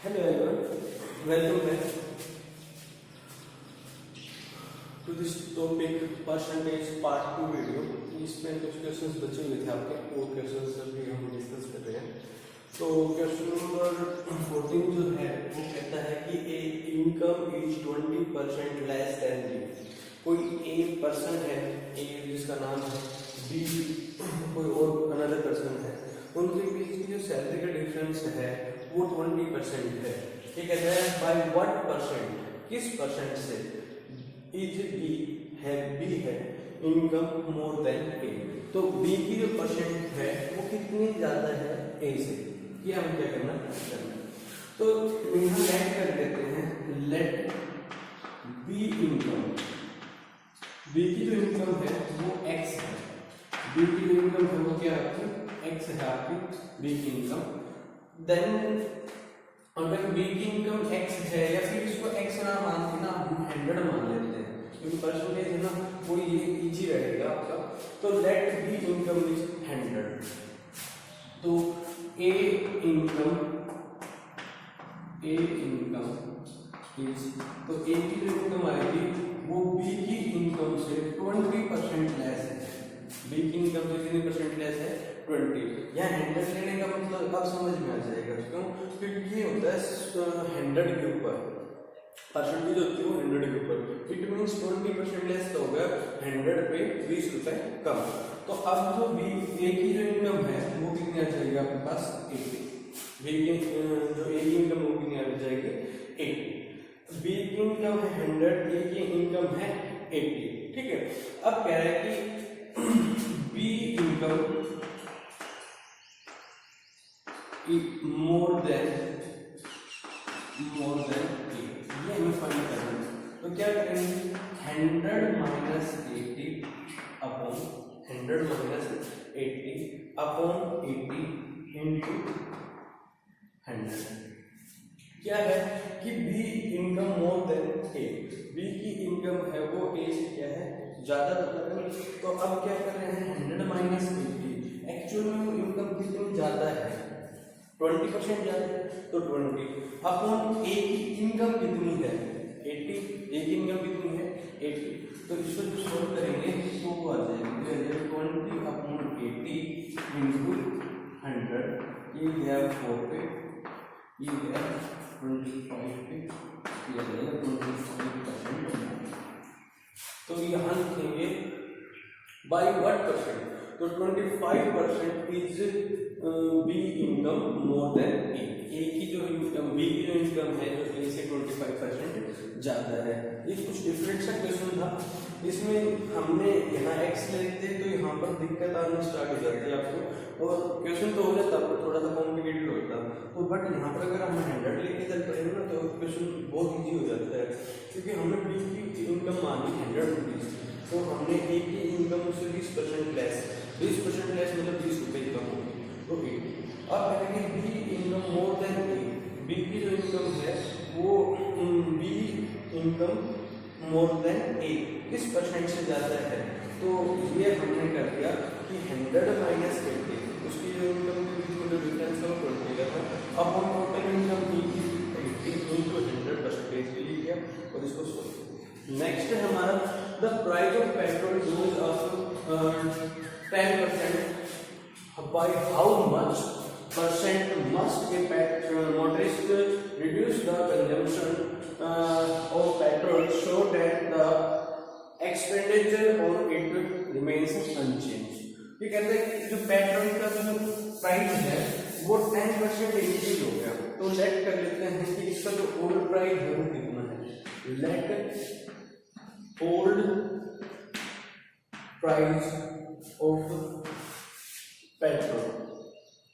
Hello everyone, welcome back to this topic percentage part 2 video. इसमें कुछ questions बचे हुए थे आपके, वो क्वेश्चंस अभी हम डिस्कस कर रहे हैं। तो क्वेश्चन नंबर 14 जो है वो कहता है कि A income is 20% less than B. कोई एक पर्सन है, ए जिसका नाम है बी, कोई और अनदर पर्सन है, उनके बीच की जो सैलरी का डिफरेंस है वो 20% है। ये कहता है बाय व्हाट परसेंट, किस परसेंट से इज बी है इनकम मोर देन ए। तो बी की जो परसेंट है वो कितनी ज्यादा है ए से, ये हमें क्या करना है। तो यहाँ लेट कर देते हैं, लेट बी इनकम, बी की जो इनकम है वो एक्स है, बी की जो इनकम है वो क्या है, एक्स है आपकी बी की इनकम। देन अगर बी की इनकम एक्स है, या फिर इसको एक्स ना मान के ना हम 100 मान लेते हैं, क्योंकि परसेंटेज है ना वो ये इजी रहेगा आपका। तो लेट बी इनकम इज 100। तो ए इनकम इज, तो ए की जो इनकम आएगी वो बी की इनकम से 20% लेस है। बी की इनकम से कितनी परसेंट लेस है, 20। यहाँ 100 लेने का मतलब अब समझ में आ जाएगा, क्यों? क्योंकि ये होता है 100 के ऊपर, परसेंटेज होती है वो 100 के ऊपर। इट मीन्स 20% लेस तो होगा 100 पे 20 रुपए कम। तो अब जो बी ए की जो इनकम है वो कितनी आ जाएगी आपके पास, 80। बी की जो ए की इनकम वो कितनी आ जाएगी, 80। बी की इनकम है 100, ए की इनकम है 80। ठीक है। अब कह रहा है कि बी इनकम मोर देन ए, ये हमें फाइंड करना है। तो क्या करेंगे, 100 माइनस 80 अपॉन 80 इंटू 100। क्या है कि B income more than A, B की इनकम है वो ए से क्या है, ज्यादा बता रहे। तो अब क्या कर रहे हैं, 100 माइनस 80, एक्चुअल में वो इनकम कितनी ज्यादा है, 20% ज्यादा है। तो 20 अपॉन ए की इनकम कितनी है, 80, ए की इनकम कितनी है, 80। तो इसको जो सोल्व करेंगे तो वो आ जाएगी 20 अपॉन 80 इंटू 100, ये गया 4 पे, ये गया 25 पे, ये गया 25%। तो यहाँ लिखेंगे बाई व्हाट परसेंट, तो 25% is B income more than A की जो इनकम, बी की जो इनकम है जो ए से 25% ज्यादा है। ये कुछ डिफरेंट सा क्वेश्चन था, इसमें हमने यहाँ एक्स लेते तो यहाँ पर दिक्कत आनी स्टार्ट हो जाती है आपको, और क्वेश्चन तो हो जाता है थोड़ा सा कॉम्प्लिकेटेड होता है। तो बट यहाँ पर अगर हम 100 लेके चल पड़ेंगे ना तो क्वेश्चन बहुत ईजी हो जाता है, क्योंकि हमें बी की इनकम मानी 100 रुपीज, तो हमने ए की इनकम से 20% लेस, 20% लेस मतलब 20 रुपए कम होगी, तो 80। अब कहेंगे B income more than A, B की जो इनकम है वो B income more than A किस परसेंट से ज्यादा है। तो ये हमने कर दिया कि 100 माइनस 80, उसकी जो इनकम के बीच में जो डिफरेंस है वो 20 का था। अब हम टोटल इनकम बी की 80 इंटू 100% के लिए किया, और इसको सोल्व। नेक्स्ट है हमारा the price of petrol goes up 10%, by how much percent must a motorist reduce the consumption of petrol so that the expenditure on it remains unchanged। ये कहते हैं कि जो पेट्रोल का जो प्राइस है वो 10% इंक्रीज हो गया। तो लेट कर लेते हैं कि इसका जो ओल्ड प्राइस है वो कितना है, let old price of petrol,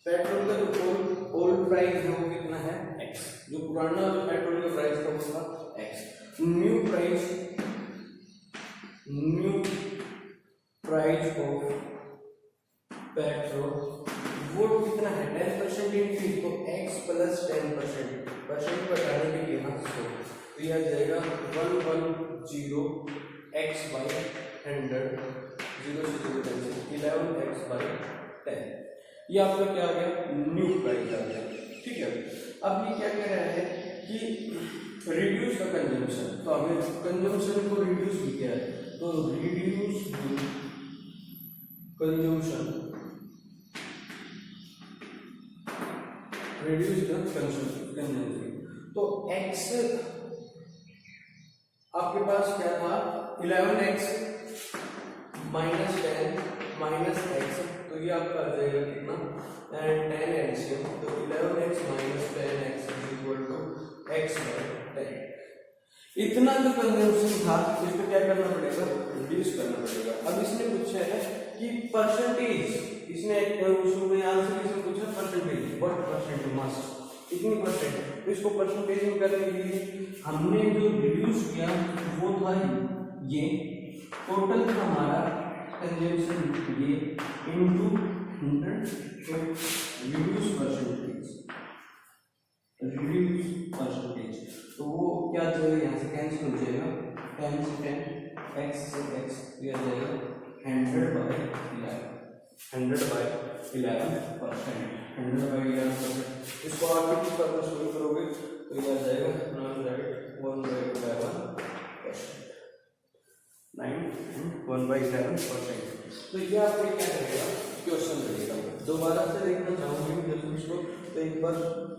petrol का जो ओल्ड प्राइस है वो कितना है, एक्स, जो पुराना जो पेट्रोल का प्राइस था वो था x. New price of petrol वो कितना है, 10% इंक्रीज, तो एक्स प्लस 10%, परसेंट बढ़ाने के लिए यहाँ से तो यह आ जाएगा 110 एक्स बाई 100, 0 से 0 11 एक्स बाई 10। ये आपका क्या आ गया, न्यू प्राइस आ गया। ठीक है। अब ये क्या कह रहा है कि रिड्यूस द कंजम्पशन, तो हमें कंजम्पशन को रिड्यूस भी किया है, तो reduce consumption, reduce the consumption. तो x आपके पास क्या था 11x माइनस 10 माइनस एक्स, तो ये आपका आ जाएगा कितना 10 एलसीएम, तो 11x minus 10x equal to x by 10। इतना जो कंजम्पशन था इसको क्या करना पड़ेगा, रिड्यूस करना पड़ेगा। अब इसने पूछा है कि परसेंटेज, इसने उसमें आंसर इसमें पूछा परसेंटेज, व्हाट परसेंट मस्ट, इतनी परसेंट, तो इसको परसेंटेज में करने के लिए हमने जो रिड्यूस किया वो था ये, टोटल था हमारा कंजम्पशन ये इनटू 100, तो रिड्यूस परसेंटेज, तो वो क्या जो है यहाँ से कैंसिल हो जाएगा, 10 से 10 x से x ये आ जाएगा 100 बाय 11%, 100 बाय 11%। इसको आगे किस तरह शुरू करोगे तो ये आ जाएगा 9 राइट 1 बाय 11%, 1/11%। तो ये आपको क्या करेगा, क्वेश्चन लगेगा। दोबारा से देखना चाहूंगी क्वेश्चन को, तो एक बार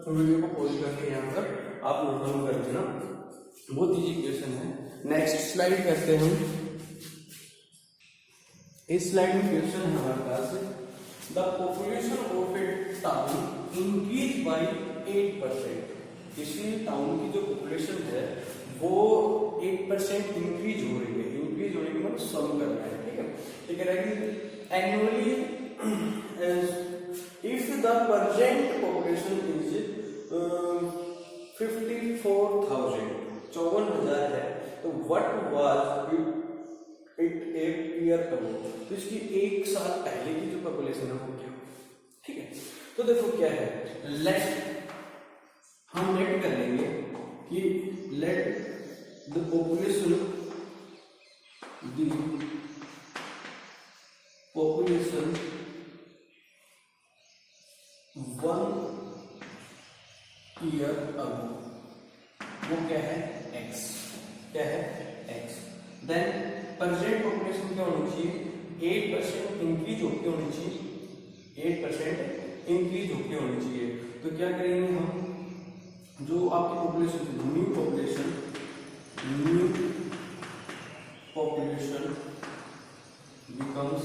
वीडियो को पॉज करके यहाँ पर आप नोट डाउन कर देना, बहुत इजी क्वेश्चन है। नेक्स्ट स्लाइड करते हैं हम। इस स्लाइड में क्वेश्चन है हमारे पास, the population of a town increase by 8%। किसी टाउन की जो पॉपुलेशन है वो 8% इंक्रीज हो रही है, इंक्रीज होने के मतलब सम करना है, ठीक है। ठीक है, annually if the present population is 54,000 है, तो व्हाट वाज इट एक ईयर अगो, तो इसकी एक साल पहले की जो पॉपुलेशन है वो क्या, ठीक है। तो देखो क्या है, लेट हम लेट कर लेंगे कि let the population 1 year ago, वो क्या है x, क्या है x। देन प्रेजेंट पॉपुलेशन क्या होनी चाहिए, 8% इंक्रीज होके होनी चाहिए, 8% इंक्रीज होके होनी चाहिए। तो क्या करेंगे हम, जो आपकी पॉपुलेशन न्यू पॉपुलेशन बिकम्स,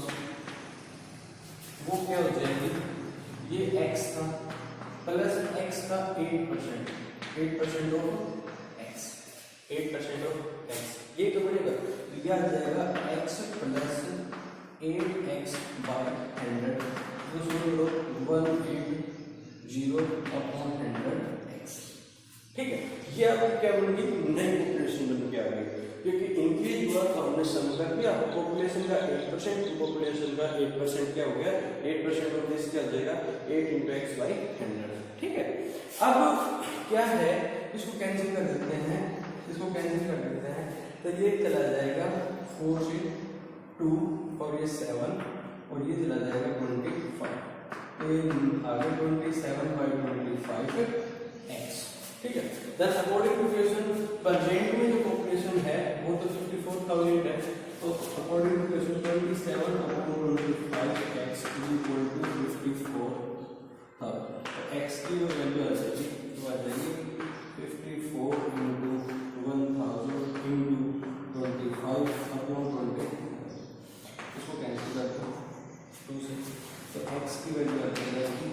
वो क्या हो जाएगी, ये x था प्लस x का 8% ऑफ x, 8% ऑफ x, ये तो बनेगा, तो यह आ जाएगा x प्लस 8x बाय 100, तो सुन लो 180 अपॉन 100x, ठीक है। ये आपको क्या बनेगी, नई पॉपुलेशन बन के आ गई, क्योंकि इंक्रीज हुआ तो हमने सम कर दिया, पॉपुलेशन का 8%, पॉपुलेशन का 8% क्या हो गया, 8% ऑफ दिस क्या हो जाएगा 8 × x बाय 100, ठीक है। अब क्या है, इसको कैंसिल कर देते हैं, इसको कैंसिल कर देते हैं, तो ये चला जाएगा 4 से 2 और ये 7 और ये चला जाएगा 25, तो ये आगे 27/25x, ठीक है। Then according to question present में जो पॉपुलेशन है वो तो 54,000 है, तो according to question 27/25x equal to 54,000, तो x की वो वैल्यू आ जाएगी, तो आ जाएगी 54 × 1000 × 25/20, इसको कैंसिल करते हैं 2 से, तो x की वैल्यू आ जाएगी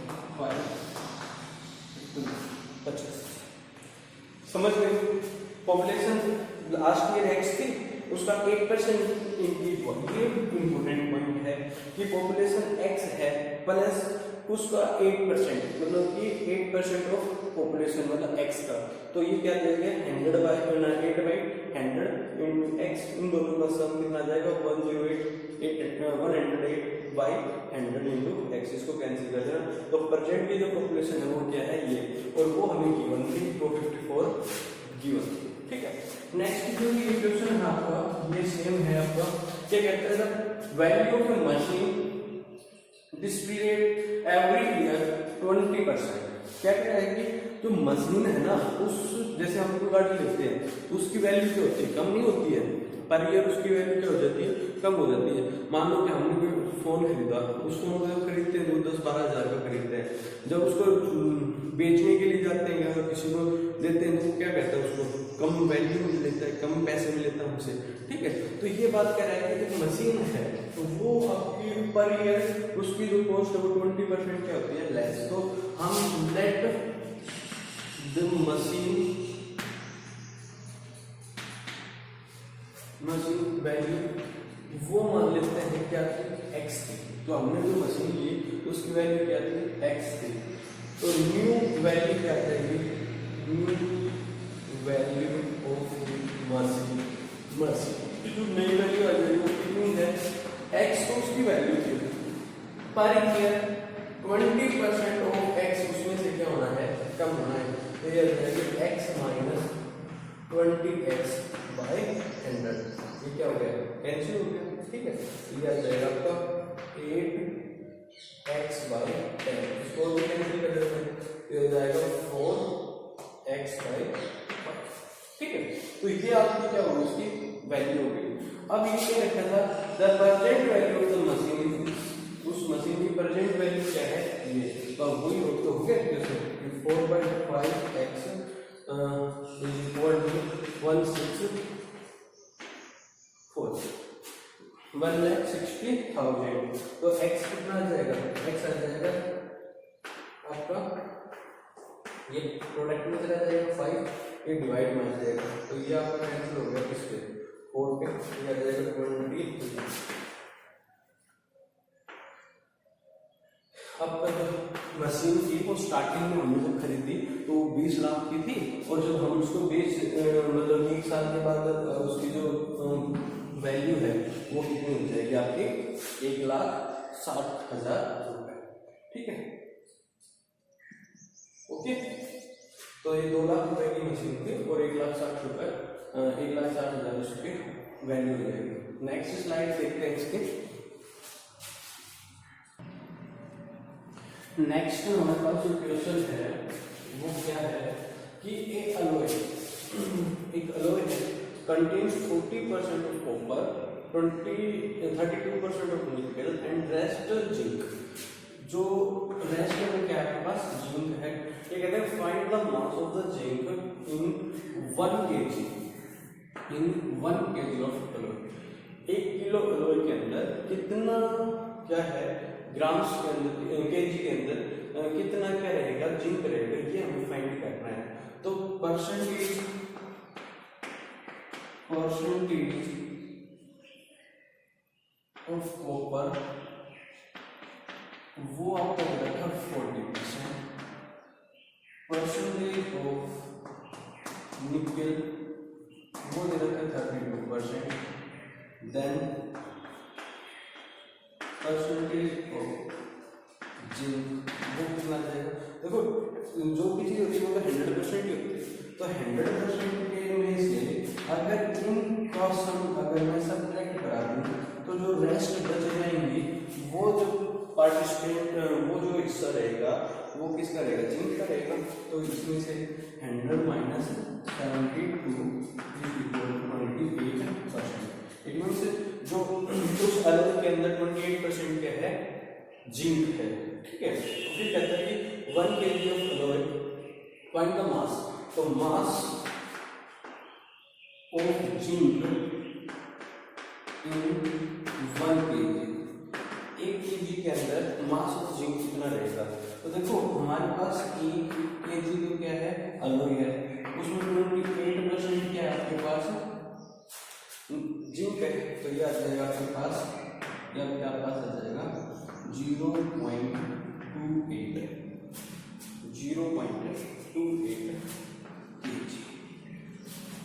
50। समझ गए, पॉपुलेशन लास्ट ईयर x थी, उसका 8% इंक्रीज हुआ, ये इंपोर्टेंट पॉइंट है कि पॉपुलेशन x है प्लस उसका 8%, मतलब कि 8% ऑफ पॉपुलेशन मतलब x का, तो ये क्या देंगे 100 बाय 8/100 इनटू x, इन दोनों का सम कितना आ जाएगा 108/100 इनटू x, इसको कैंसिल कर देना। तो प्रेजेंट की जो पॉपुलेशन है वो क्या है ये, और वो हमें गिवन थी 254 गिवन थी, ठीक है। नेक्स्ट जो ये क्वेश्चन है आपका, ये सेम है आपका, क्या कहते हैं, value of A machine displayed every year 20%, क्या कह रहा है कि जो मशीन है ना, उस जैसे हम कोई गाड़ी लेते हैं तो उसकी वैल्यू क्या होती है, कम नहीं होती है, पर ईयर उसकी वैल्यू क्या हो जाती है, कम हो जाती है। मान लो कि हमने कोई फोन खरीदा, उस फोन को जब खरीदते हैं 10-12 हज़ार का खरीदते हैं, जब उसको बेचने के लिए जाते हैं या किसी को देते हैं तो क्या कहता है, उसको कम वैल्यू में लेता है, कम पैसे में लेता है हमसे, ठीक है। तो ये बात कह रहा है कि जो मशीन है तो वो आपकी पर ईयर उसकी जो कॉस्ट है वो 20% क्या होती है, लेस। तो हम लेट द मशीन वैल्यू वो मान लेते हैं क्या थी, एक्स थी। तो हमने जो मशीन ली उसकी वैल्यू क्या थी, एक्स थी। तो न्यू वैल्यू क्या रहेगी, न्यू वैल्यू ऑफ मशीन जो नई वैल्यू आ जाएगी वो कितनी है, एक्स तो उसकी वैल्यू थी, पर ईयर 20% ऑफ एक्स उसमें से क्या होना है, कम होना है। तो ये रहेगी एक्स माइनस 20x बाई 100। ये क्या हो गया, कैंसिल हो गया, ठीक है। ये आ जाएगा आपका 8x बाई 10, इसको भी कैंसिल कर देते हैं, ये हो जाएगा 4x बाई 5, ठीक है। तो ये आपकी क्या होगी, उसकी वैल्यू होगी। अब ये क्या रखा था, the present value of the machine, उस मशीन की प्रेजेंट वैल्यू क्या है, ये तो वही हो गया, जैसे 4/5x is equal to 164 1,60,000। तो x कितना आ जाएगा, x आ जाएगा आपका, ये प्रोडक्ट में चला जाएगा 5, ये डिवाइड में आ जाएगा, तो ये आपका कैंसिल हो गया किसके, 4 पे, ये आ जाएगा 20। अब मशीन की वो स्टार्टिंग में हमने जब खरीदी तो 20 लाख की थी, और जब हम उसको मतलब 1 साल के बाद उसकी जो वैल्यू है वो कितनी हो जाएगी आपकी, 1,60,000 रुपए, ठीक है, ओके। तो ये 2 लाख रुपए की मशीन थी और 1,60,000 रुपए, 1,60,000 उसकी वैल्यू हो जाएगी। नेक्स्ट स्लाइड देखते हैं इसके। नेक्स्ट हमारे पास जो क्वेश्चन है वो क्या है कि एक अलॉय है कंटेन्स 40% ऑफ कॉपर, 32% ऑफ निकल एंड रेस्ट जिंक। जो रेस्ट में क्या है आपके पास, जिंक है। ये कहते हैं find the mass of the zinc in 1 kg, in 1 kg of alloy. 1 kilo alloy के अंदर कितना क्या है, ग्राम्स के अंदर, केजी के अंदर कितना क्या रहेगा, जिंक रहेगा, ये हमें फाइंड करना है। तो परसेंटेज ऑफ कॉपर वो आपको दे रखा 40%, परसेंटेज ऑफ निकल वो दे रखा 32%, देन परसेंटेज ऑफ जिंक वो कितना जाएगा। देखो जो भी चीज होती है वो 100% ही होती है, तो 100% के में से अगर इन का सम अगर मैं सब्ट्रैक्ट करा दूं तो जो रेस्ट बच जाएंगे वो जो पार्टिसिपेंट वो जो हिस्सा रहेगा वो किसका रहेगा, जिंक का रहेगा। तो इसमें से 100 माइनस 72 28%। इट मीन्स जो उस अलग के अंदर 28% क्या है, जिंक है, ठीक है। फिर कहता है कि 1 kg of alloy find the mass. तो mass of zinc in 1 kg, 1 kg के अंदर मास ऑफ जिंक कितना रहेगा। तो देखो हमारे पास 1 kg तो क्या है, अलॉय है, उसमें 28% क्या है आपके पास, जिंक है। तो ये आ जाएगा आपके पास, ये आपके पास आ जाएगा 0.28 kg,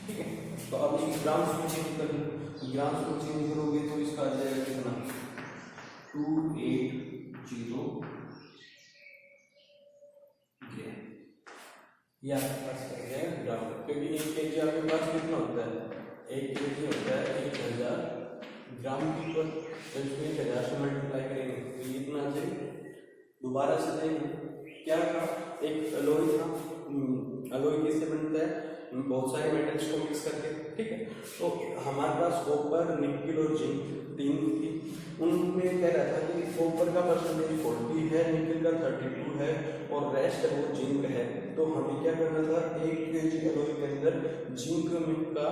ठीक है। तो अब इस ग्राम्स को चेंज कर लो, ग्राम्स को चेंज करोगे तो इसका आ जाएगा कितना, 280 ग्राम, ये आपके पास आ जाएगा ग्राम, क्योंकि 1 kg आपके पास कितना होता है, 1 kg होता है 1000 ग्राम की, पर जब इसको 1000 से मल्टीप्लाई करेंगे तो ये इतना आ जाएगा। दोबारा से देंगे क्या था, एक एलॉय था। एलॉय किससे बनता है? बहुत सारे मेटल्स को मिक्स करके, ठीक है। तो हमारे पास कॉपर, निकेल और जिंक तीन थी। उनमें क्या रहता है कि कॉपर का परसेंटेज 40 है, निकेल का 32 है और रेस्ट वो जिंक है। तो हमें क्या करना था, 1 kg एलॉय के अंदर जिंक का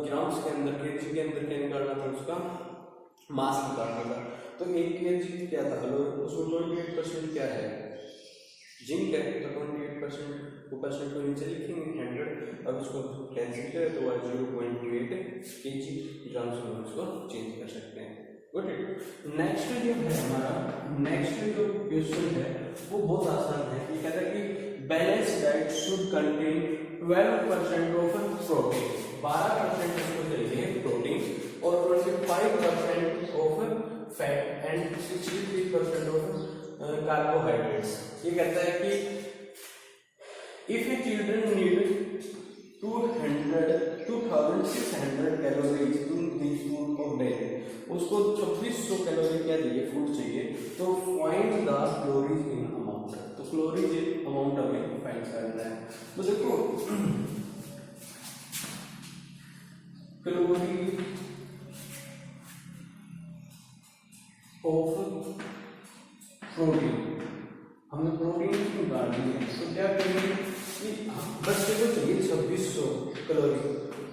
ग्राम्स के अंदर, केजी के अंदर क्या निकालना था, उसका मास निकालना था। तो 1 kg क्या था एलॉय, उसमें 28% क्या है, जिंक है। तो 28% को परसेंट को नीचे लिखेंगे 100। अब इसको कैंसिल करें तो 0.28 kg ग्राम्स में उसको चेंज कर सकते हैं। गुड। नेक्स्ट जो है हमारा, नेक्स्ट जो क्वेश्चन है वो बहुत आसान है। ये कहता है कि balance diet should contain 12% of protein, 12% इसको चाहिए प्रोटीन और 25% of fat and 63% of carbohydrates. ये कहता है कि if A children need 2600 calories in this food of daily, उसको 2600 कैलोरी क्या चाहिए, फूड चाहिए। तो find the calories in amount, तो कैलोरीज अमाउंट हमें फाइंड करना है। तो देखो कैलोरी ऑफ प्रोटीन, हमें प्रोटीन की निकालनी है। तो क्या करेंगे कि बच्चे को चाहिए 2600 कैलोरी,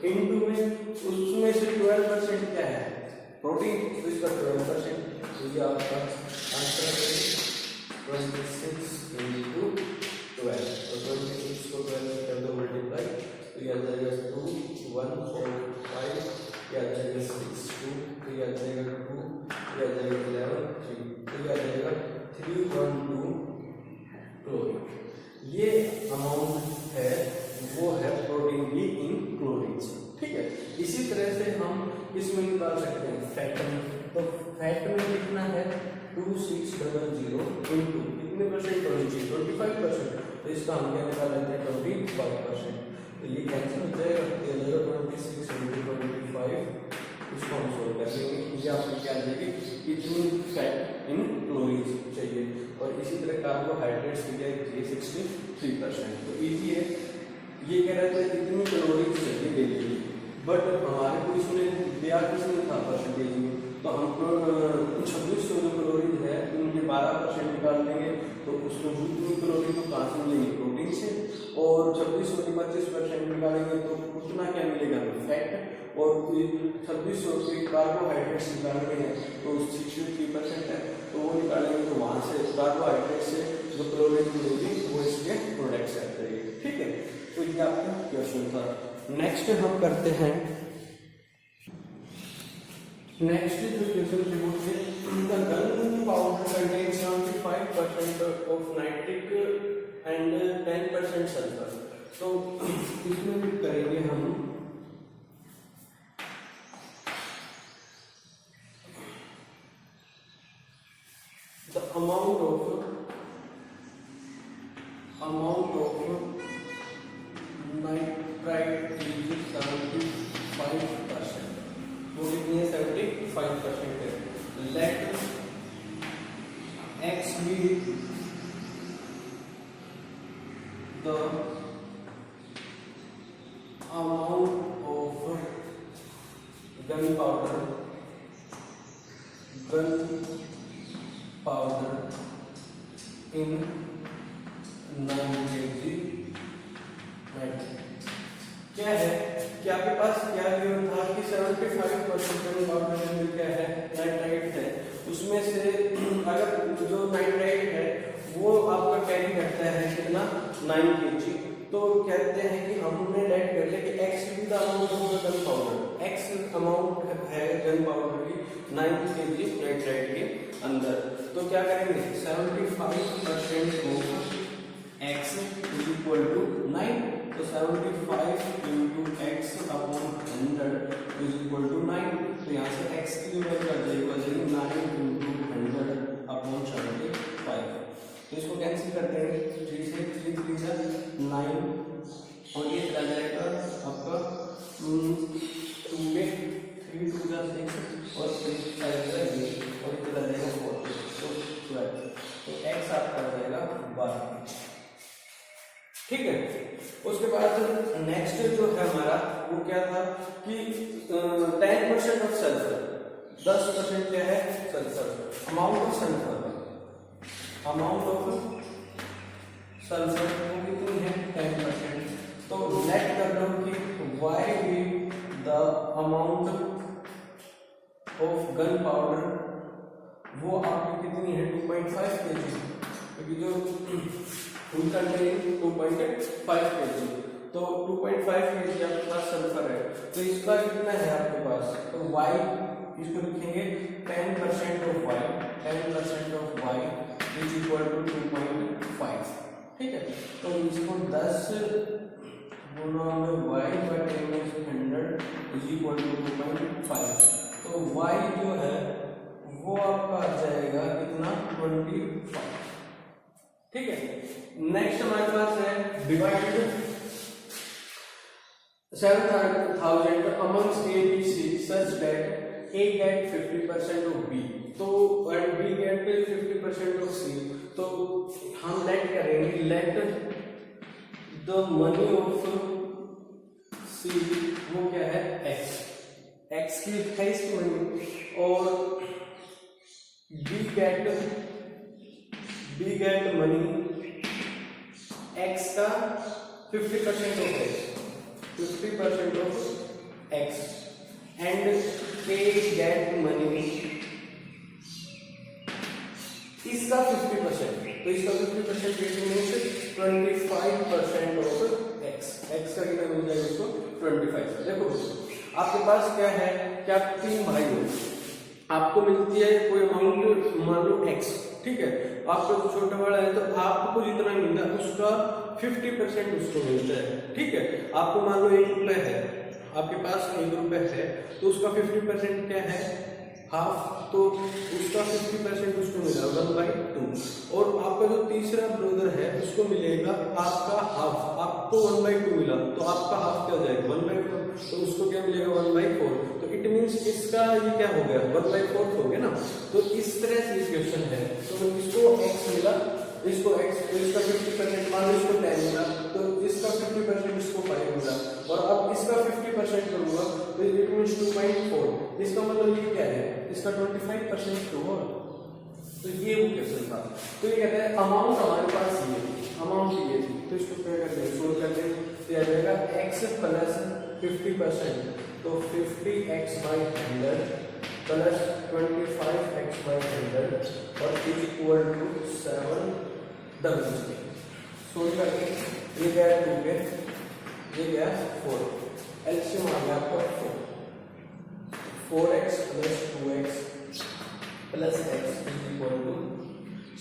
इनटू में उसमें से 12% क्या है, प्रोटीन, तो इसका 12%, तो ये आपका आंसर है 26 into 12। तो 26 को 12 से कर दो मल्टीप्लाई, तो ये आ जाएगा 2 1 4 5, ये आ जाएगा 6 2, तो ये आ जाएगा 2, ये आ जाएगा 11 3, तो ये आ जाएगा 312 क्लोरीन। ये अमाउंट है, वो है प्रोटीन की इन क्लोरीन, ठीक है। इसी तरह से हम इसमें निकाल सकते हैं फैट में। तो फैट में कितना है 2600 इंटू कितने परसेंट होनी चाहिए 25%, तो इसका हम क्या निकाल लेते हैं 25%। तो ये कैंसिल हो जाएगा, ये आ जाएगा 26 इंटू 25, इसको हम सोल्व कर लेंगे। ये आपको क्या आ जाएगी, कितनी फैट इन क्लोरीन चाहिए। और इसी तरह कार्बोहाइड्रेट्स की क्या चाहिए 63%। तो इजी है, ये कह रहे थे कितनी कैलोरीज चाहिए डेली की, बट हमारे को इसमें दिया किसने था परसेंटेज में, तो हमको 2600 जो कैलोरीज है उनके 12% निकाल देंगे। तो उसको जितनी कैलोरी तो कहाँ से मिलेगी, प्रोटीन से, और 2600 के 25% निकालेंगे तो उतना क्या मिलेगा, फैट। और 2600 के कार्बोहाइड्रेट्स निकालने हैं तो 63% है, तो वो निकालेंगे तो वहाँ से कार्बोहाइड्रेट से जो कैलोरी मिलेगी वो इसके प्रोडक्ट से आ जाएगी, ठीक है। तो ये आपका क्वेश्चन था। नेक्स्ट हम करते हैं, नेक्स्ट जो क्वेश्चन थे वो थे the gun powder contains 75% of nitric and 10% sulphur. तो इसमें भी करेंगे हम the amount of nitrite is 75%, वो कितनी है 75% है। Let X be the amount of gunpowder in 9 kg nitrate. क्या है कि आपके पास क्या गिवन था कि 75% गनपाउडर में क्या है, नाइट्राइट है। उसमें से अगर जो नाइट्राइट है वो आपका कैरी करता है कितना 9 kg, तो कहते हैं कि हमने लेट कर लिया कि x भी the amount of gun powder, x amount है गन पाउडर की 9 kg नाइट्राइट के अंदर। तो क्या करेंगे 75% of x is equal to 9, तो 75 into x upon 100 is equal to 9। तो यहाँ से x की वैल्यू आ जाएगी 9 इंटू 100 अपॉन 75। तो इसको कैंसिल करते हैं, 3 से 3 3 जा 9 और ये चला जाएगा आपका 2 में 3 2 जा 6 और 3 5 जा 8 और ये चला जाएगा 4 तो 12। तो x आपका आ जाएगा 12। ठीक है। उसके बाद नेक्स्ट जो है हमारा वो क्या था कि 10% ऑफ सल्फर, 10% क्या है सल्फर, अमाउंट ऑफ सल्फर वो कितनी है 10%। तो नेट कर लो कि Y be the amount of gunpowder वो आपकी कितनी है 2.5 kg, क्योंकि जो फुल कंटेनिंग 2.5 kg, तो 2.5 kg आपके पास सल्फर है, तो इसका कितना है आपके पास, तो y इसको लिखेंगे 10% of y, 10% of y is equal to 2.5, ठीक है। तो इसको 10 गुना में y by 10⁻100 is equal to 2.5, तो y जो है वो आपका आ जाएगा कितना 25, ठीक है। नेक्स्ट हमारे पास है divide 7,000 amongst A, B, C such that A get 50% of B, तो and B get 50% of C, तो हम लेट करेंगे let the money of C वो क्या है X की है इसकी मनी, और B get मनी X का 50% of X, 50% of X, and K get money इसका 50%, तो इसका 50% मीन्स 25% ऑफ X, X का कितना मिल जाएगा उसको 25। देखो आपके पास क्या है कि आप 3 भाई हो, आपको मिलती है कोई अमाउंट मान लो X, ठीक है, आपका जो छोटा बड़ा है तो आपको जितना मिलता है उसका 50% उसको मिलता है, ठीक है। आपको मान लो 1 रुपए है, आपके पास 1 रुपए है, तो उसका 50% क्या है हाफ, तो उसका 50% उसको मिला 1/2, और आपका जो तीसरा ब्रदर है उसको मिलेगा आपका हाफ, आपको 1/2 मिला तो आपका हाफ क्या हो जाएगा 1/4, तो उसको क्या मिलेगा 1/4, तो इट मींस इसका ये क्या हो गया 1/4 हो गया ना। तो इस तरह से इक्वेशन है, तो इसको x मिला, इसको x, इसका 50% मान लो इसको 10 मिला, तो इसका 50% इसको 5 मिला, और अब इसका 50% करूंगा तो इट मींस 2.4, इसका मतलब ये क्या है इसका 25% तो होगा, तो ये वो क्वेश्चन था। तो ये कहते हैं अमाउंट हमारे पास ये अमाउंट ये थी, तो इसको क्या करते हैं सोल्व करते हैं, तो आ जाएगा x प्लस 50%, तो 50x/100 प्लस 25x/100 और is equal to 7 double solve करके ये गया 2 के, ये गया 4, एलसीएम आ गया आपका 4x plus 2x plus x is equal to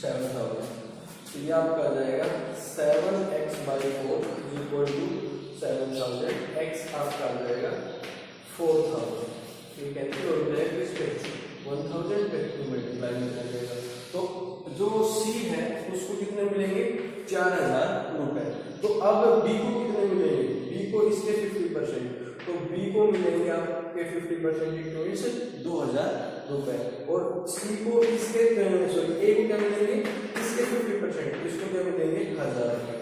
7,000, तो ये आपका आ जाएगा 7x/4 is equal to 7,000, x आपका आ जाएगा 4,000, ये कैंसिल हो जाएगा इस पे 1000 पे 2 मल्टीप्लाई में जाएगा, तो जो C है उसको कितने मिलेंगे 4,000 रुपए। तो अब B को कितने मिलेंगे, B को इसके 50%, तो B को मिलेंगे आपके 50% मींस 2,000 रुपए, और C को इसके सॉरी A को क्या मिलेंगे इसके 50%, इसको क्या मिलेंगे 1,000 रुपए,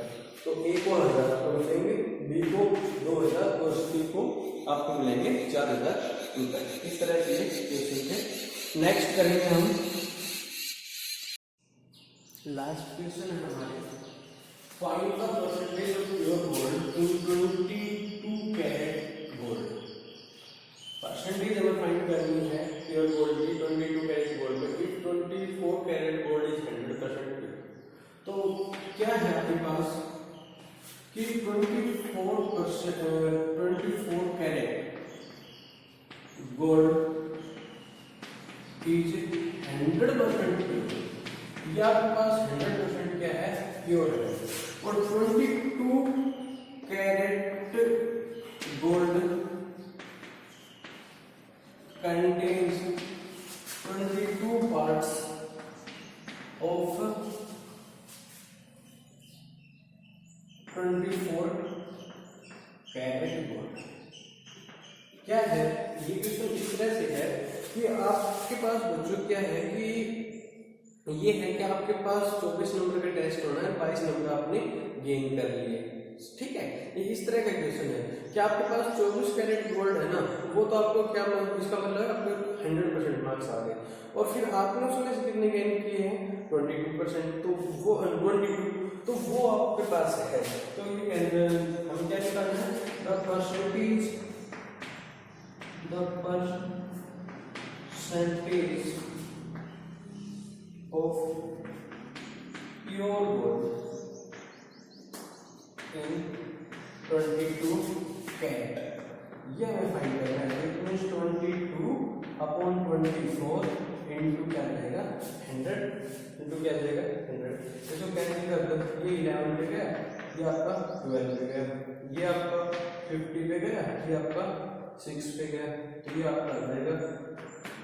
तो A को 1,000 रुपए मिलेंगे, B को 2,000 और C को आपको मिलेंगे 4,000 रुपए। इस तरह से क्वेश्चन है। नेक्स्ट करेंगे हम लास्ट क्वेश्चन है हमारे, find the percentage of pure gold in 22 carat gold. Percentage हमें फाइंड करनी है प्योर गोल्ड की 22 कैरेट गोल्ड में, इफ 24 कैरेट गोल्ड इज 100%, तो क्या है आपके पास कि 24 कैरेट गोल्ड इज 100% प्योर, ये आपके पास 100% क्या है प्योर है, और 22 carat gold contains 22 parts of 24 carat gold. क्या है ये क्वेश्चन इस तरह से है कि आपके पास बच्चों क्या है कि ये है कि आपके पास 24 नंबर का टेस्ट होना है, 22 नंबर आपने गेन कर लिए, ठीक है, ये इस तरह का क्वेश्चन है कि आपके पास 24 कैरेट गोल्ड है ना, वो तो आपको क्या इसका मतलब है आपको 100% मार्क्स आ गए, और फिर आपने उसमें से कितने गेन किए हैं 22%, तो वो 22, तो वो आपके पास है। तो ये हम क्या निकालना है, the percentage of pure gold in 22 carat, ये हमें फाइंड करना है। इट मींस 22/24 इनटू क्या रहेगा 100, इनटू क्या जाएगा 100। इसको कैंसिल कर दो, ये 11 पे गया, ये आपका 12 पे गया, ये आपका 50 पे गया, ये आपका 6 पे गया, तो ये आपका आ जाएगा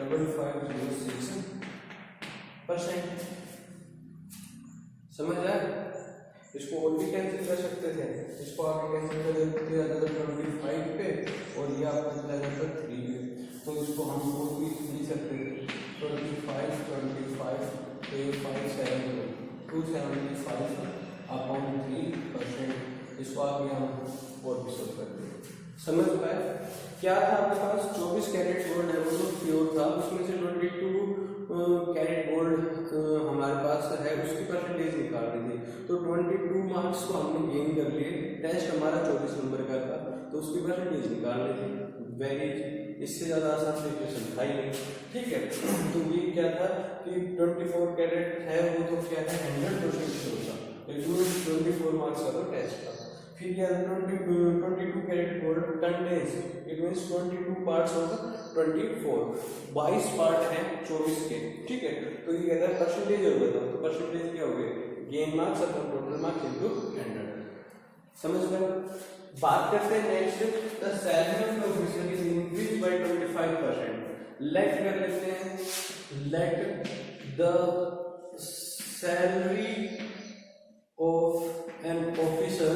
5506%। समझ आया? इसको और भी कैंसिल कर सकते थे, इसको आगे कैंसिल कर देते हैं 25 पे, और ये आपका चला जाता 3 पे, तो इसको हम और भी लिख सकते थे 25 275/3%, इसको आगे हम और भी सोल्व करते हैं। समझ पाए? क्या था आपके पास 24 कैरेट गोल्ड है, वो तो प्योर था, उसमें से 22 कैरेट गोल्ड हमारे पास है, उसकी परसेंटेज निकालनी थी, तो 22 मार्क्स को हमने गेन कर लिए। टेस्ट हमारा 24 नंबर का था, तो उसकी परसेंटेज निकालनी थी। वेरी, इससे ज़्यादा आसान से क्वेश्चन था ही नहीं, ठीक है। तो ये क्या था कि 24 कैरेट है, वो तो क्या है 100% श्योर था, 24 मार्क्स का तो टेस्ट था। फिर क्या 22 carat gold contains, it means 22 parts of 24, 22 part हैं 24 के, ठीक है। तो ये कहता है परसेंटेज हो गया, तो परसेंटेज क्या हो गया gain marks upon total marks into 100। समझ गए? बात करते हैं next, the salary of officer is increase by 25%। Let कर लेते हैं, let the salary of an officer,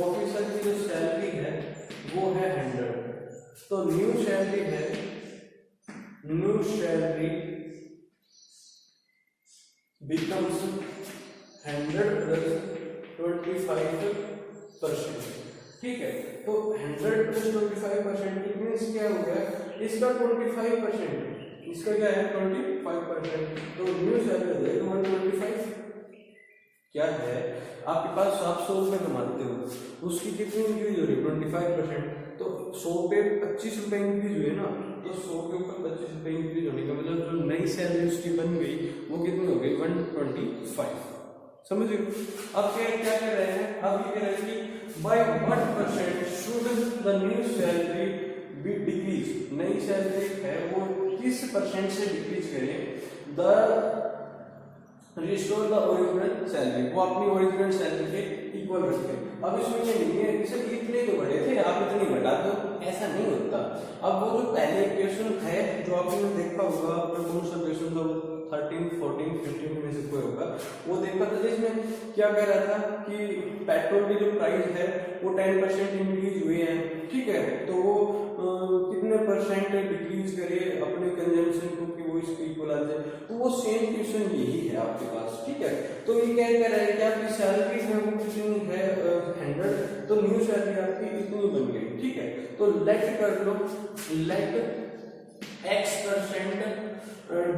officer की जो सैलरी है वो है 100, तो न्यू सैलरी है, न्यू सैलरी बिकम्स 100 + 25%, ठीक है। तो 100 + 25% मीन्स क्या हो गया, इसका 25%, इसका क्या है 25%, तो न्यू सैलरी हो जाएगी 125। क्या है आपके पास 700 रुपये कमाते हो, उसकी कितनी इंक्रीज हो रही है 25%, तो 100 पे 25 रुपये इंक्रीज हुए ना, तो 100 के ऊपर 25 रुपये इंक्रीज होने का मतलब जो नई सैलरी उसकी बन गई वो कितनी हो गई 125। समझ गए? अब क्या कर रहे हैं, अब ये कह रहे हैं कि bye what percent should the new salary be decrease, नई सैलरी है वो किस परसेंट से डिक्रीज करें, the restore the original salary, वो अपनी ओरिजिनल सैलरी के इक्वल रखते हैं। अब इसमें ये नहीं है कि सर इतने तो बढ़े थे आप इतनी बढ़ा दो, ऐसा नहीं होता। अब वो जो पहले क्वेश्चन है जो आपने देखा होगा, आपने कौन सा क्वेश्चन था 13, 14, 15 में से कोई होगा, वो देखा था जिसमें क्या कह रहा था कि पेट्रोल की जो प्राइस है वो 10% इंक्रीज हुई है, ठीक है, तो वो कितने परसेंट डिक्रीज करे अपने कंजम्पशन को कि वो इसके इक्वल आ जाए, तो वो सेम क्वेश्चन यही है आपके पास, ठीक है। तो ये क्या कह रहा है कि आपकी सैलरी है वो कितनी है 100, तो न्यू सैलरी आपकी इतनी बन गई, ठीक है। तो लेट कर लो, लेट X%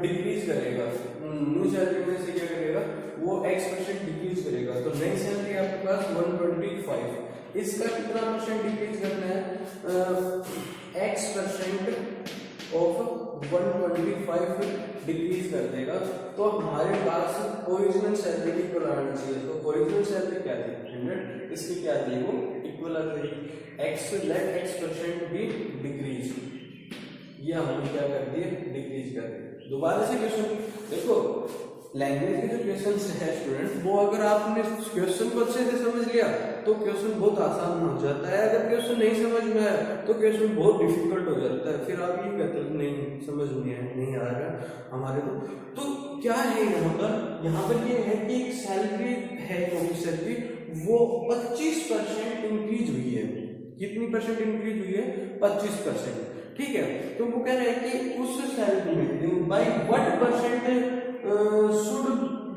डिक्रीज करेगा, न्यू सैलरी में से क्या करेगा वो X% डिक्रीज करेगा, तो नई सैलरी आपके पास 125, इसका कितना परसेंट डिक्रीज करना है X% ऑफ 125 डिक्रीज कर देगा, तो हमारे पास ओरिजिनल सैलरी की इक्वल आना चाहिए, तो ओरिजिनल सैलरी क्या थी 100, इसकी क्या थी वो इक्वल आ जाएगी X, लेट X% भी डिक्रीज, ये हमने क्या कर दिए डिक्रीज कर दिए। दोबारा से क्वेश्चन देखो, लैंग्वेज के जो क्वेश्चंस है स्टूडेंट, वो अगर आपने क्वेश्चन को अच्छे से समझ लिया तो क्वेश्चन बहुत आसान हो जाता है, अगर क्वेश्चन नहीं समझ में आया तो क्वेश्चन बहुत डिफिकल्ट हो जाता है, फिर आप ये कहते हो नहीं समझ नहीं आया, नहीं आ रहा हमारे तो क्या है यहाँ पर ये है कि एक सैलरी है ऑफिसर की वो 25% इंक्रीज हुई है, कितनी परसेंट इंक्रीज हुई है 25%, ठीक है। तो वो कह रहे हैं कि उस सैलरी में by what percent should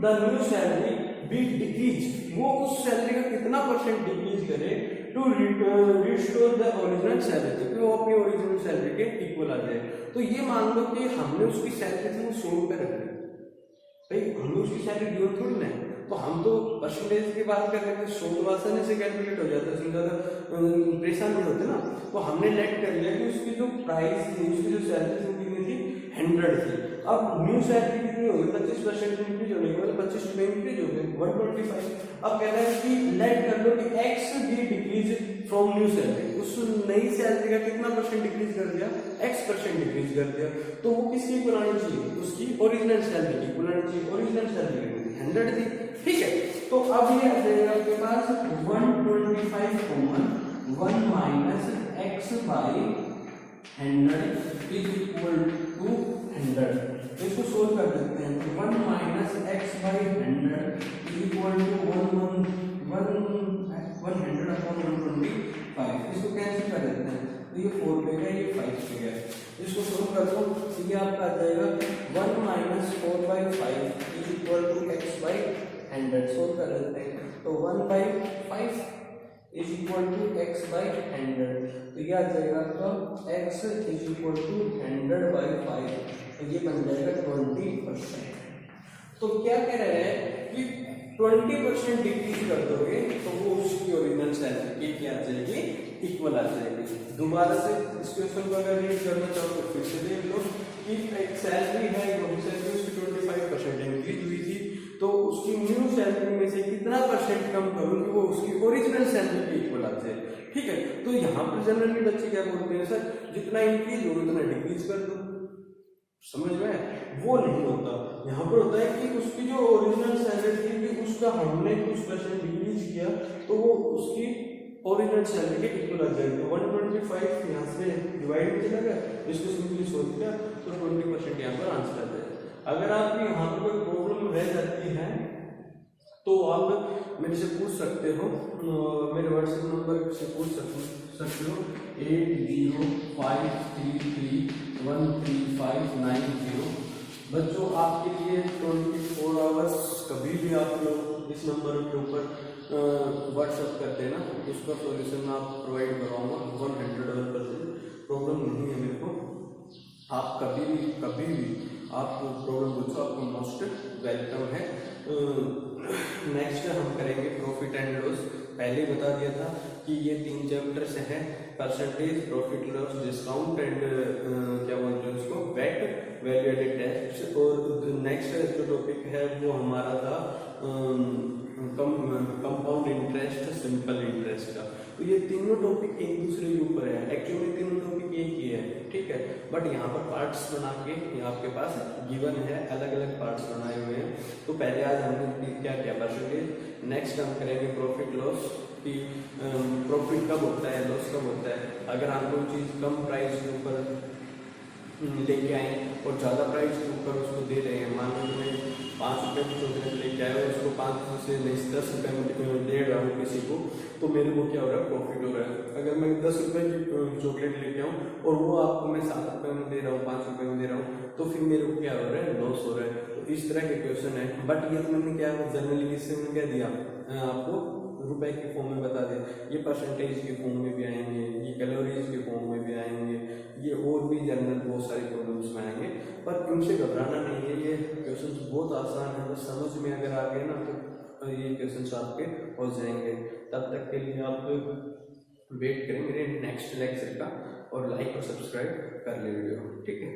the new salary be decrease, वो उस सैलरी का कितना परसेंट डिक्रीज करे to restore the original salary, कि वो अपनी ओरिजिनल सैलरी के इक्वल आ जाए। तो ये मान लो कि हमने उसकी सैलरी थी वो 100 रुपये रख ली, भाई हमें उसकी सैलरी गिवन थोड़ी ना है, तो हम तो परसेंटेज की बात कर रहे थे, 100 तो आसानी से कैलकुलेट हो जाता है, उसमें ज़्यादा परेशान नहीं होते ना। तो हमने लेट कर लिया कि उसकी जो प्राइस थी, उसकी जो सैलरी थी कितनी थी, 100 थी। अब न्यू सैलरी कितनी होगी, 25% इंक्रीज होने के बाद 25 रुपये इंक्रीज हो गए 125। अब कहना है कि लेट कर लो कि x be decrease from new salary, उस नई सैलरी का कितना परसेंट डिक्रीज कर दिया, x% डिक्रीज कर दिया। तो वो किसकी बनानी चाहिए, उसकी ओरिजिनल सैलरी की बनानी चाहिए। ओरिजिनल सैलरी कितनी, 100 थी, ठीक है। तो अब ये आ जाएगा आपके पास 125 common 1 minus X by 100 is equal to 100। इसको सोल्व कर देते हैं, 1 minus X by 100 is equal to 100 upon 125। इसको कैंसिल कर देते हैं, तो ये 4 पे गया, ये 5 पे गया। इसको सोल्व कर दो, तो ये आपका आ जाएगा 1 minus 4 by 5 is equal to X by 100। Solve कर देते हैं, तो 1 by 5 is equal to X by 100। तो ये आ जाएगा आपका X is equal to 100 by 5, तो ये बन जाएगा 20%। तो क्या कह रहे हैं कि 20% डिक्रीज कर दोगे तो वो उसकी ओरिजिनल सैलरी की क्या आ जाएगी, इक्वल आ जाएगी। दोबारा से इस क्वेश्चन को अगर रीड करना चाहो तो फिर से देख लो कि एक सैलरी है, सैलरी उसकी 25% इंक्रीज हुई थी, तो उसकी न्यू सैलरी में से कितना परसेंट कम करूँ कि वो उसकी ओरिजिनल सैलरी के इक्वल आ जाए, ठीक है। तो यहाँ पर जनरली बच्चे क्या बोलते हैं, सर जितना इंक्रीज हो उतना डिक्रीज कर दो, समझ में, वो नहीं होता। यहाँ पर होता है कि उसकी जो ओरिजिनल सैलरी थी कि उसका हमने कुछ परसेंट डिक्रीज किया तो वो उसकी ओरिजिनल सैलरी के इक्वल आ जाएगा। 125 यहाँ से डिवाइड में चला गया, इसको सिंपली सोच दिया तो 20% यहाँ पर आंसर आ जाएगा। अगर आपकी यहाँ पर कोई प्रॉब्लम रह जाती है तो आप मेरे से पूछ सकते हो, मेरे व्हाट्सएप नंबर से पूछ सकते हो 8053313590। बच्चों आपके लिए 24 आवर्स कभी भी आप लोग इस नंबर के ऊपर व्हाट्सएप कर देना, उसका सॉल्यूशन मैं आपको प्रोवाइड कराऊंगा 100%। प्रॉब्लम नहीं है मेरे को, आप कभी भी आप प्रॉब्लम पूछो, आपको मोस्ट वेलकम है। नेक्स्ट हम करेंगे प्रॉफिट एंड लॉस। पहले बता दिया था कि ये 3 चैप्टर्स हैं, percentage, profit loss, discount and क्या बोलते हैं उसको, वेट, वैल्यू एडेड टैक्स। और नेक्स्ट जो टॉपिक है वो हमारा था कंपाउंड इंटरेस्ट, सिंपल इंटरेस्ट का। तो ये तीनों टॉपिक एक दूसरे के ऊपर है, एक्चुअली तीनों टॉपिक एक ही है, ठीक है। बट यहाँ पर पार्ट्स बना के ये आपके पास गिवन है, अलग अलग पार्ट्स बनाए हुए हैं। तो पहले आज हमने क्या क्या परसेंटेज, नेक्स्ट हम करेंगे प्रॉफिट लॉस कि प्रॉफिट कब होता है, लॉस कब होता है। अगर आप कोई चीज़ कम प्राइस के ऊपर लेके आए और ज़्यादा प्राइस के ऊपर उसको दे रहे हैं, मान लो मैं 5 रुपये की चॉकलेट लेके आया और उसको 5 से नहीं 10 रुपये में दे रहा हूँ किसी को, तो मेरे को क्या हो रहा है, प्रॉफिट हो रहा है। अगर मैं 10 रुपये की चॉकलेट लेके आऊँ और वो आपको मैं 7 रुपये में दे रहा हूँ, 5 रुपये में दे रहा हूँ, तो फिर मेरे को क्या हो रहा है, लॉस हो रहा है। तो इस तरह के क्वेश्चन है। बट ये तो मैंने क्या जनरली इससे मैंने क्या दिया आपको, रुपए के फॉर्म में बता दें, ये परसेंटेज के फॉर्म में भी आएंगे, ये कैलोरीज के फॉर्म में भी आएंगे, ये और भी जनरल बहुत सारी प्रॉब्लम्स में आएंगे। पर उनसे घबराना नहीं है, ये क्वेश्चंस बहुत आसान है, बस समझ में अगर आ गए ना तो ये क्वेश्चंस आपके हो जाएंगे। तब तक के लिए आप वेट करें मेरे नेक्स्ट लेक्चर का और लाइक और सब्सक्राइब कर ले वीडियो, ठीक है।